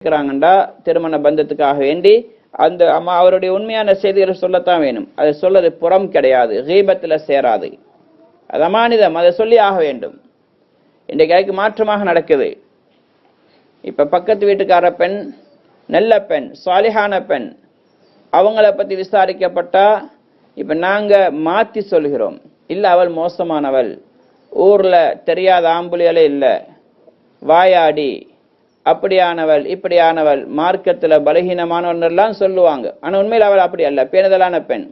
இருக்கிறாங்கண்டா திருமண பந்தத்துக்காக வேண்டி அந்த அவருடைய உண்மையான செய்திகளை சொல்லத்தான் வேணும். அதை சொல்றது புறம் கிடையாது, கீபத்துல சேராது, அது அமானிதம், அதை சொல்லி ஆக வேண்டும். இன்றைக்கு அதுக்கு மாற்றமாக நடக்குது. இப்ப பக்கத்து வீட்டுக்கார பெண் நல்ல பெண், சாலிஹான பெண், அவங்கள பத்தி விசாரிக்கப்பட்டா இப்ப நாங்க மாத்தி சொல்கிறோம், இல்ல அவள் மோசமானவள், ஊர்ல தெரியாத ஆம்புலியலே இல்ல, வாயாடி, அப்படியானவள் இப்படியானவள், மார்க்கத்துல பலகீனமானவன் எல்லாம் சொல்லுவாங்க. ஆனா உண்மையில் அவள் அப்படி அல்ல, பேணுதலான பெண்.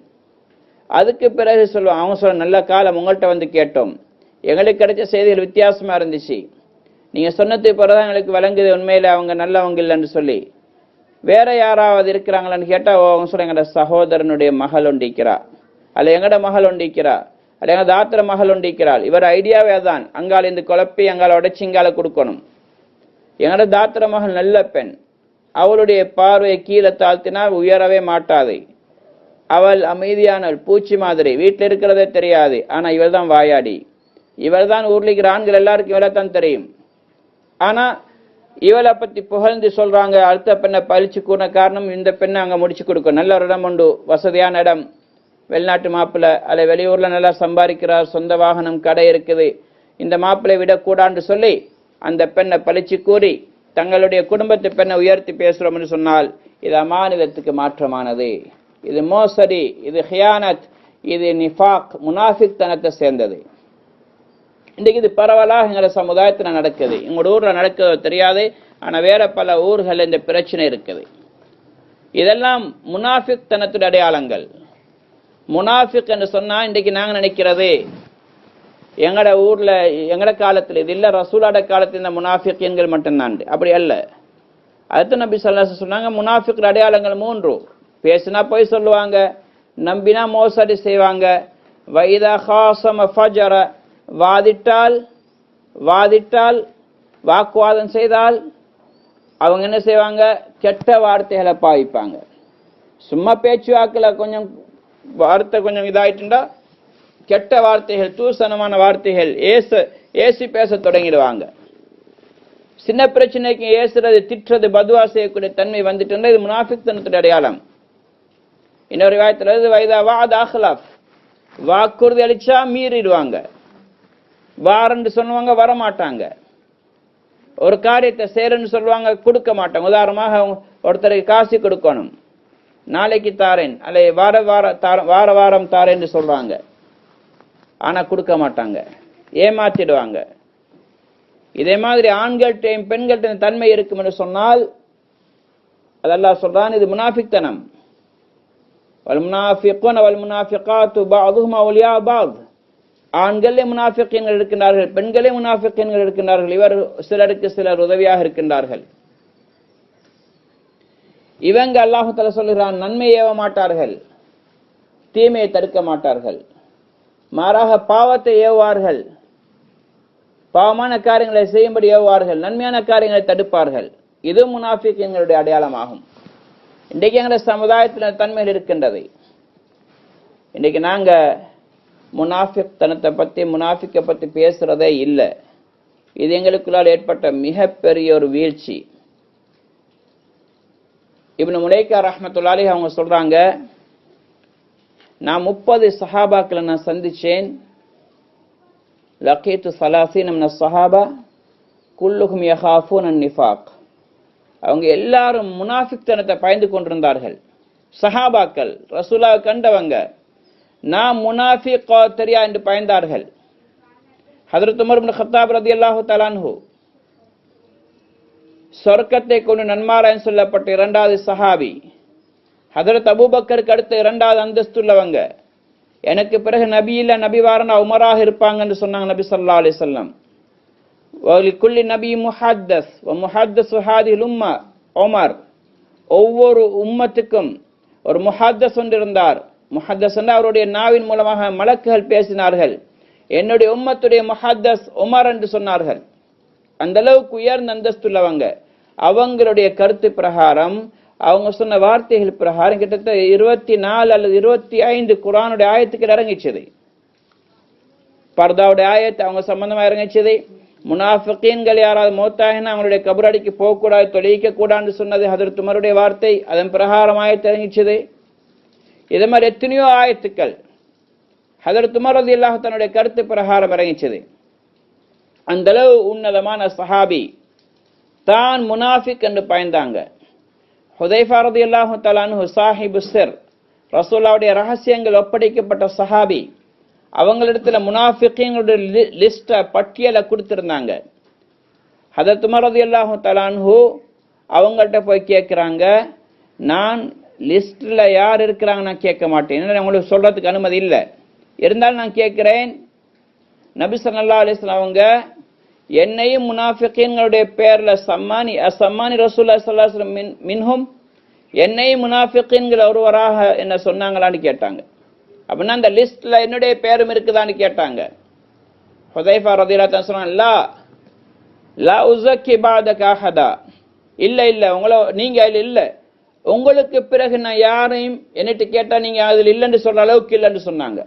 அதுக்கு பிறகு சொல்லுவாங்க, அவங்க சொல்ல நல்ல காலம் உங்கள்கிட்ட வந்து கேட்டோம், எங்களுக்கு கிடைச்ச செய்திகள் வித்தியாசமா இருந்துச்சு, நீங்க சொன்னதுக்கு பிறகுதான் எங்களுக்கு விளங்குது உண்மையில அவங்க நல்லவங்க இல்லைன்னு சொல்லி. வேற யாராவது இருக்கிறாங்களான்னு கேட்டா அவங்க சொல்ல எங்கட சகோதரனுடைய மகள் ஒண்டிக்கிறா, அல்ல எங்கட மகள் ஒண்டிக்கிறா, அல்ல எங்க தாத்திர மகள் ஒண்டிக்கிறாள். இவர் ஐடியாவே தான், அங்கால இந்த குழப்பி அங்கால உடைச்சு இங்கால கொடுக்கணும். எங்கட தாத்திர மகள் நல்ல பெண், அவளுடைய பார்வையை கீழே தாழ்த்தினா உயரவே மாட்டாது, அவள் அமைதியானவள், பூச்சி மாதிரி, வீட்டில் இருக்கிறதே தெரியாது. ஆனா இவள் தான் வாயாடி, இவள் தான் ஊர்ல இருக்கிற ஆண்கள் எல்லாருக்கும் இவளை தான் தெரியும். ஆனா இவளை பத்தி புகழ்ந்து சொல்றாங்க. அடுத்த பெண்ணை பழிச்சு கூறின காரணம், இந்த பெண்ணை அங்க முடிச்சு கொடுக்கும், நல்ல ஒரு இடம் உண்டு, வசதியான இடம், வெளிநாட்டு மாப்பிள்ளை, அல்ல வெளியூர்ல நல்லா சம்பாதிக்கிறார், சொந்த வாகனம், கடை இருக்குது, இந்த மாப்பிள்ளை விடக்கூடான்னு சொல்லி அந்த பெண்ணை பழிச்சு கூறி தங்களுடைய குடும்பத்து பெண்ணை உயர்த்தி பேசுறோம் என்று சொன்னால் இது அமானிதத்துக்கு மாற்றமானது, இது மோசடி, இது ஹியானத், இது நிஃபாக், முனாஃபிக் தனத்தை சேர்ந்தது. இன்றைக்கு இது பரவலாக எங்களை சமுதாயத்தில் நடக்குது. எங்களோட ஊர்ல நடக்குதோ தெரியாது, ஆனா வேற பல ஊர்கள் இந்த பிரச்சனை இருக்குது. இதெல்லாம் முனாஃபிக் தனத்துடைய அடையாளங்கள். முனாஃபிக் என்று சொன்னா இன்றைக்கு நாங்க நினைக்கிறது எங்கட ஊர்ல எங்கட காலத்தில் இது இல்ல, ரசூலோட காலத்தில் இந்த முனாஃபிக்கள் மட்டும்தான், அப்படி அல்ல. அடுத்த நபி ஸல்லல்லாஹு அலைஹி வஸல்லம் சொன்னாங்க, முனாஃபிக் அடையாளங்கள் 3: பேசினா போய் சொல்லுவாங்க, நம்பினா மோசடி செய்வாங்க, வைதா காஸம ஃபஜர, வாதிட்டால் வாக்குவாதம் செய்தால் அவங்க என்ன செய்வாங்க, கெட்ட வார்த்தைகளை பாவிப்பாங்க. சும்மா பேச்சுவாக்குல கொஞ்சம் வார்த்தை கொஞ்சம் இதாயிட்டுண்டா கெட்ட வார்த்தைகள், தூசணமான வார்த்தைகள், ஏசி பேச தொடங்கிடுவாங்க. சின்ன பிரச்சனைக்கு ஏசுறது, திட்டுறது, பதுவா செய்யக்கூடிய தன்மை வந்துட்டு இது முனாஃபிக் தனத்துடைய அடையாளம். இன்னொரு வாயத்துல வைதா வாத் அஹ்லஃப், வாக்குறுதி அளிச்சா மீறிடுவாங்க, வாரன்னு சொல்லுவாங்க வரமாட்டாங்க, ஒரு காரியத்தை செய்யறன்னு சொல்லுவாங்க கொடுக்க மாட்டாங்க. உதாரணமாக ஒருத்தருக்கு காசு கொடுக்கணும், நாளைக்கு தாரேன் அல்ல வார வாரம் தாரேன்னு சொல்றாங்க, ஆனா கொடுக்க மாட்டாங்க, ஏமாத்திடுவாங்க. இதே மாதிரி ஆண்கள்கிட்டையும் பெண்கள்கிட்ட தன்மை இருக்கும் என்று சொன்னால் அது அல்லாஹ் சொல்றான், இது முனாஃபிக்தனம். வல் முனாஃபிகூன வல் முனாஃபிகாத்து பஅதுஹும் அவுலியா பஅத், ஆண்களே முனாஃபிகீன்கள் இருக்கின்றார்கள், பெண்களே முனாஃபிகீன்கள் இருக்கின்றார்கள், இவர் சிலருக்கு சிலர் உதவியாக இருக்கின்றார்கள். இவங்க அல்லாஹ் தஆலா சொல்கிறான், நன்மை ஏவ மாட்டார்கள், தீமையை தடுக்க மாட்டார்கள், மாறாக பாவத்தை ஏவுவார்கள், பாவமான காரியங்களை செய்யும்படி ஏவுவார்கள், நன்மையான காரியங்களை தடுப்பார்கள். இது முனாஃபிகீன்களுடைய அடையாளமாகும். இன்றைக்கு எங்களுடைய சமுதாயத்தில் தன்மைகள் இருக்கின்றது. இன்றைக்கு நாங்க முனாஃபிக் தனத்தை பத்தி, முனாஃபிக்கை பத்தி பேசுறதே இல்லை. இது எங்களுக்குள்ளால் ஏற்பட்ட மிகப்பெரிய ஒரு வீழ்ச்சி. இப்னு முலைக்கா ரஹ்மத்துல்லாஹி அலைஹி அவங்க சொல்றாங்க, நான் 30 சஹாபாக்களை நான் சந்திச்சேன். லகீத்து 30 மின ஸஹாபா குல்லுஹும் யகாஃபூன நிஃபாக், அவங்க எல்லாரும் முனாஃபிக் தனத்தை பயந்து கொண்டிருந்தார்கள். சஹாபாக்கள் ரசூலுல்லாஹ் கண்டவங்க, நான் முனாஃபிகா தெரியா என்று பயந்தார்கள். ஹஜ்ரத் உமர் இப்னு கத்தாப் ரலியல்லாஹு தஆலா அன்ஹு சொர்க்கத்தை கொண்டு நன்மாராயன் சொல்லப்பட்ட 2வது சஹாபி, ஹஜ்ரத் அபூபக்கருக்கு அடுத்த 2வது அந்தஸ்துள்ளவங்க, எனக்கு பிறகு நபி இல்ல, நபி வாரனா உமராக இருப்பாங்க என்று சொன்னாங்க நபி ஸல்லல்லாஹு அலைஹி வஸல்லம். வலிகுல்லி நபி முஹத்தஸ் வ முஹத்தஸ் ஹாதில் உம்ம உமர், ஒவ்வொரு உம்மத்துக்கும் ஒரு முஹத்தஸ் ஒன்று இருந்தார். முஹத்தஸ் அவருடைய நாவின் மூலமாக மலக்குகள் பேசினார்கள். என்னுடைய உம்மத்துடைய முஹத்தஸ் உமர் என்று சொன்னார்கள். அந்த அளவுக்கு உயர்ந்த அந்தஸ்துள்ளவங்க. அவங்களுடைய கருத்து பிரகாரம், அவங்க சொன்ன வார்த்தைகள் பிரகாரம் கிட்டத்தட்ட 24 அல்லது 25 குர்ஆனுடைய ஆயத்துக்கள் இறங்கிச்சது. பர்தாவுடைய ஆயத்து அவங்க சம்பந்தமா இறங்கிச்சது, முனாஃபிகீன்கள் யாராவது மௌத்தாகினா அவங்களுடைய கபரடிக்கு போகக்கூடாது, தொழிக்க கூடாதுன்னு சொன்னது ஹதரத் உமருடைய வார்த்தை. அதன் பிரகாரம் ஆயத்து இறங்கிச்சது. இதே மாதிரி எத்தனையோ ஆயத்துக்கள் ஹதரத் உமர் ரலியல்லாஹு தன்னுடைய கருத்து பிரகாரம் இறங்கிச்சது. அந்த அளவு உன்னதமான சஹாபி தான் முனாஃபிக் என்று பயந்தாங்க. ஹுதைஃபா ரலியல்லாஹு தஆலா அன்ஹு சாஹிபு சிர், ரசூலுல்லாஹ்வுடைய ரகசியங்கள் ஒப்படைக்கப்பட்ட சஹாபி. அவங்களிடத்துல முனாஃபிகீன்களுடைய லிஸ்ட பட்டியலை கொடுத்திருந்தாங்க. ஹதரத் உமர் ரலியல்லாஹு தஆலா அன்ஹு அவங்கள்ட்ட போய் கேட்குறாங்க, நான் லிஸ்ட்ல யார் இருக்கிறாங்க நான் கேட்க மாட்டேன், ஏன்னா உங்களுக்கு சொல்றதுக்கு அனுமதி இல்லை. இருந்தாலும் நான் கேட்கிறேன், நபி ஸல்லல்லாஹு அலைஹி வஸல்லம் அவங்க என்னையும் முனாஃபிகீன்களுடைய பேர்ல சம்மானி ரசூலுல்லாஹி ஸல்லல்லாஹு அலைஹி வஸல்லம் மின்ஹும், என்னையும் முனாஃபிகீன்கள் ஒருவராக என்ன சொன்னாங்களான்னு கேட்டாங்க. அப்படின்னா அந்த லிஸ்ட்ல என்னுடைய பேரும் இருக்குதான்னு கேட்டாங்க. ஹுதைஃபா ரலியல்லாஹு அன்ஹு சொன்னாங்க, லா உஸக்கி பஅதக அஹதா, இல்ல இல்ல நீங்க அதில் இல்லை, உங்களுக்கு பிறகு நான் யாரையும் என்னட்டு கேட்டா நீங்க அதில் இல்லைன்னு சொல்ற அளவுக்கு இல்லைன்னு சொன்னாங்க.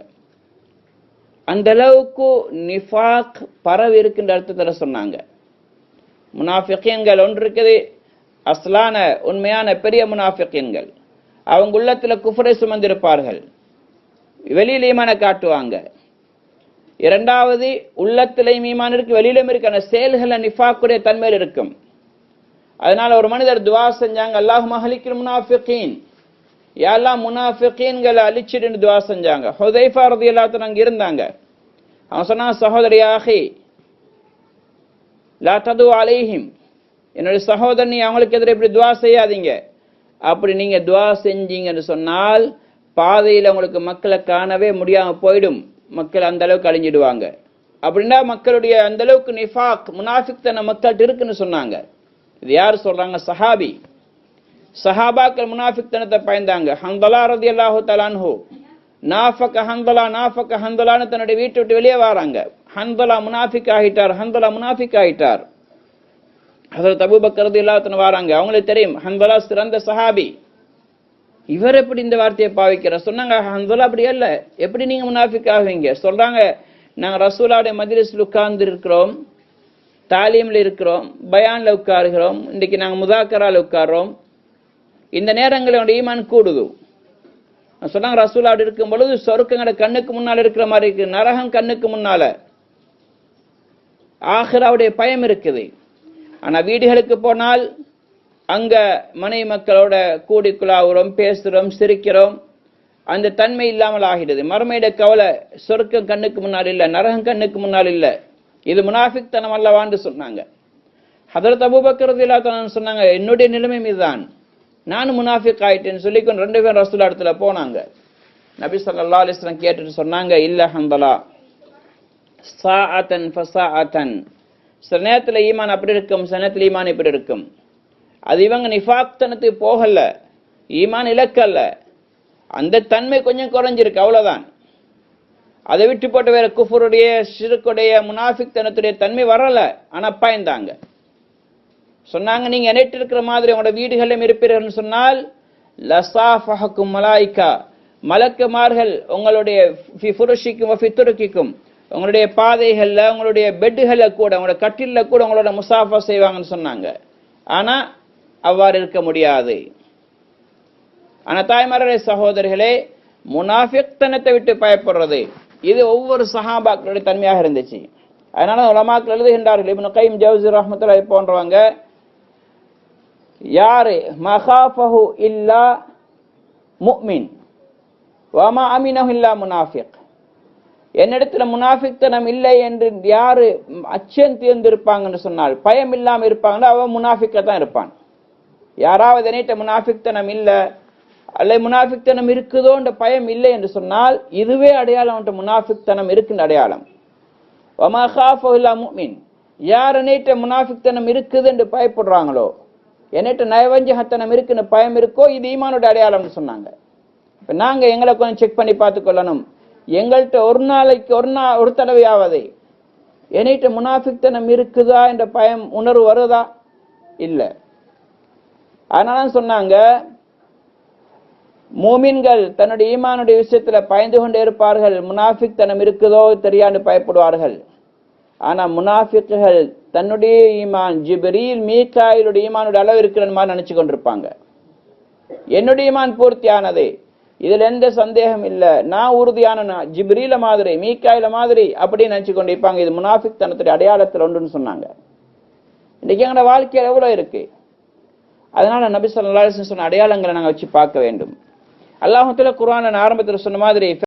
அந்த அளவுக்கு நிஃபாக் பரவி இருக்கின்ற அர்த்தத்தில் சொன்னாங்க. முனாஃபிகீன்கள் ஒன்று இருக்குது, அஸ்லான உண்மையான பெரிய முனாஃபிகீன்கள். அவங்க உள்ளத்துல குஃப்ரை சுமந்திருப்பார்கள், வெளியில ஈமான காட்டுவாங்க. இரண்டாவது, உள்ளத்திலையும் ஈமான் இருக்கு, வெளியிலும் இருக்கு, அந்த செயல்கள நிஃபாக்குடைய தன்மையில் இருக்கும். அதனால ஒரு மனிதர் துவா செஞ்சாங்க, அல்லாஹும்ம அஹ்லிக்கில் முனாஃபிகீன், யா அல்லாஹ் முனாஃபிகீன்களை அழிச்சிடுன்னு துவா செஞ்சாங்க. ஹுதைஃபா ரலியல்லாஹு அன்ஹு அங்க இருந்தாங்க. அவன் சொன்னான், சகோதரியா அஹி லா தது அலைஹிம், என்னுடைய சகோதரன் அவங்களுக்கு எதிராக இப்படி துவா செய்யாதீங்க. அப்படி நீங்க துவா செஞ்சீங்கன்னு சொன்னால் பாதையில் உங்களுக்கு மக்களை காணவே முடியாம போயிடும், மக்கள் அந்த அளவுக்கு அழிஞ்சிடுவாங்க. அப்படின்னா மக்களுடைய அந்த அளவுக்கு நிஃபாக் முனாஃபிக் தன மக்கள்கிட்ட இருக்குன்னு சொன்னாங்க. இது யார் சொல்றாங்க? சஹாபி. சஹாபாக்கள் முனாஃபிக் தனத்தை பயந்தாங்க. ஹன்தலா ரலியல்லாஹு தஆலா அன்ஹு நாஃபக ஹன்தலான்னு தன்னுடைய வீட்டை விட்டு வெளியே வராங்க. ஹன்தலா முனாஃபிக் ஆகிட்டார். ஹஸரத் அபூபக்கர் ரலியல்லாஹு அன்ஹு வராங்க. அவங்களுக்கு தெரியும் ஹன்தலா சிறந்த சஹாபி, இவர் எப்படி இந்த வார்த்தையை பாவிக்கிறார்? சொன்னாங்க, ஹன்தலா அப்படி அல்ல, எப்படி நீங்க முனாஃபிக் ஆவீங்க? சொல்றாங்க, நாங்க ரசூலுல்லாஹ்வுடைய மஜ்லிஸ்ல உட்கார்ந்து இருக்கிறோம், தாலீம்ல இருக்கிறோம், பயான்ல உட்காருகிறோம், இன்னைக்கு நாங்க முதாக்கரால உட்கார்றோம், இந்த நேரங்களில் ஈமான் கூடுது. சொன்னாங்க, ரசூலுல்லாஹ் இருக்கும் பொழுது சொர்க்கங்கட கண்ணுக்கு முன்னால இருக்கிற மாதிரி இருக்கு, நரகம் கண்ணுக்கு முன்னால, ஆখিরাவுடைய பயம் இருக்குது. ஆனா வீடுகளுக்கு போனால் அங்க மனைவி மக்களோட கூடிக்குள்ளாகிறோம், பேசுறோம், சிரிக்கிறோம், அந்த தன்மை இல்லாமல் ஆகிறது. மறுமையிட கவலை சொர்க்கம் கண்ணுக்கு முன்னால் இல்ல, நரகம் கண்ணுக்கு முன்னால் இல்ல. இது முனாஃபிக் தனம் அல்லவான்னு சொன்னாங்க. ஹதரத் அபூபக்கர் ரலியல்லாஹு அன்ஹு சொன்னாங்க, என்னுடைய நிலைமை இதுதான், நானும் முனாஃபிக் ஆயிட்டேன்னு சொல்லிக்கொண்டு 2 பேரும் ரசூலுல்லாஹ் இடத்துல போனாங்க. நபி ஸல்லல்லாஹு அலைஹி வஸல்லம் கேட்டுட்டு சொன்னாங்க, இல்ல ஹன்தலா, சாஅத்தன் ஃபசாஅத்தன், சில நேரத்துல ஈமான் அப்படி இருக்கும், சில நேரத்துல ஈமான் இப்படி இருக்கும். அது இவங்க நிஃபாக் தனத்துக்கு போகல, ஈமான் இலக்கல்ல, அந்த தன்மை கொஞ்சம் குறைஞ்சிருக்கு, அவ்வளவுதான். அதை விட்டு போட்டு வேற குஃபருடைய ஷிர்க்குடைய முனாஃபிக் தனத்துடைய தன்மை வரல. ஆனா பயந்தாங்க. சொன்னாங்க, நீங்க என்கிட்ட இருக்கிற மாதிரி உங்களோட வீடுகளிலும் இருப்பீர்கள் சொன்னால் லஸாஃபஹக்கும் மலாயிகா, மலக்குமார்கள் உங்களுடைய ஃபுருஷிக்கும் ஃபித்துருக்கிக்கும், உங்களுடைய பாதைகள்ல, உங்களுடைய பெட்டுகள்ல கூட, உங்களோட கட்டில்ல கூட உங்களோட முசாஃபா செய்வாங்கன்னு சொன்னாங்க. ஆனா அவ்வாறு இருக்க முடியாது. ஆனா தாய்மார்களே, சகோதரர்களே, முனாஃபிக் தனத்தை விட்டு பயப்படுறது இது ஒவ்வொரு சஹாபாக்களுடைய தன்மையாக இருந்துச்சு. அதனால உலமாக்கள் எழுதுகின்றார்கள், இப்னு கைம் ஜௌஸி ரஹ்மத்துல்லாஹி போன்றவங்க, யாரு மகாஃபஹு இல்லா முஃமின் வமா அமினஹு இல்லா முனாஃபிக், என்னிடத்துல முனாஃபிக் தனம் இல்லை என்று யாரு அச்சம் தீர்ந்திருப்பாங்கன்னு சொன்னால், பயம் இல்லாம இருப்பாங்கன்னா அவன் முனாஃபிக்கா தான் இருப்பான். யாராவது என்னிட்ட முனாஃபிக் தனம் இல்லை அல்ல முனாஃபிக் தனம் இருக்குதோன்ற பயம் இல்லை என்று சொன்னால் இதுவே அடையாளம், முனாஃபிக் தனம் இருக்குன்னு அடையாளம். வமா காஃபஹு இல்லா முஃமின், யார் என்னிட்ட முனாஃபிக் தனம் இருக்குது என்று பயப்படுறாங்களோ, என்னிட்ட நயவஞ்சகத்தனம் இருக்குன்னு பயம் இருக்கோ, இது ஈமானுடைய அடையாளம்னு சொன்னாங்க. இப்ப நாங்க எங்களை கொஞ்சம் செக் பண்ணி பார்த்துக் கொள்ளணும். எங்கள்கிட்ட ஒரு நாளைக்கு ஒரு தடவையாவது என்னிட்ட முனாஃபிக் தனம் இருக்குதா என்ற பயம் உணர்வு வருதா? இல்ல. அதனால சொன்னாங்க, மூமின்கள் தன்னுடைய ஈமானுடைய விஷயத்துல பயந்து கொண்டே இருப்பார்கள், முனாஃபிக் தனம் இருக்குதோ தெரியாண்டு பயப்படுவார்கள். ஆனா முனாஃபிக்குகள் தன்னுடைய ஈமான் ஜிப்ரீல் மீகாயிலுடைய ஈமானுடைய அளவு இருக்கிற மாதிரி நினைச்சு கொண்டிருப்பாங்க. என்னுடைய ஈமான் பூர்த்தியானது, இதுல எந்த சந்தேகம் இல்ல, நான் உறுதியான ஜிப்ரீல மாதிரி மீகாயில மாதிரி அப்படின்னு நினைச்சு கொண்டிருப்பாங்க. இது முனாஃபிக் தனத்துடைய அடையாளத்தில் ஒன்றுன்னு சொன்னாங்க. இன்னைக்கு எங்களோட வாழ்க்கையில் எவ்வளவு இருக்கு? அதனால நபி ஸல்லல்லாஹு அலைஹி வஸல்லம் சொன்ன அடையாளங்களை நாங்க வச்சு பார்க்க வேண்டும். அல்லாஹ் தஆலா குர்ஆனின் ஆரம்பத்தில் சொன்ன மாதிரி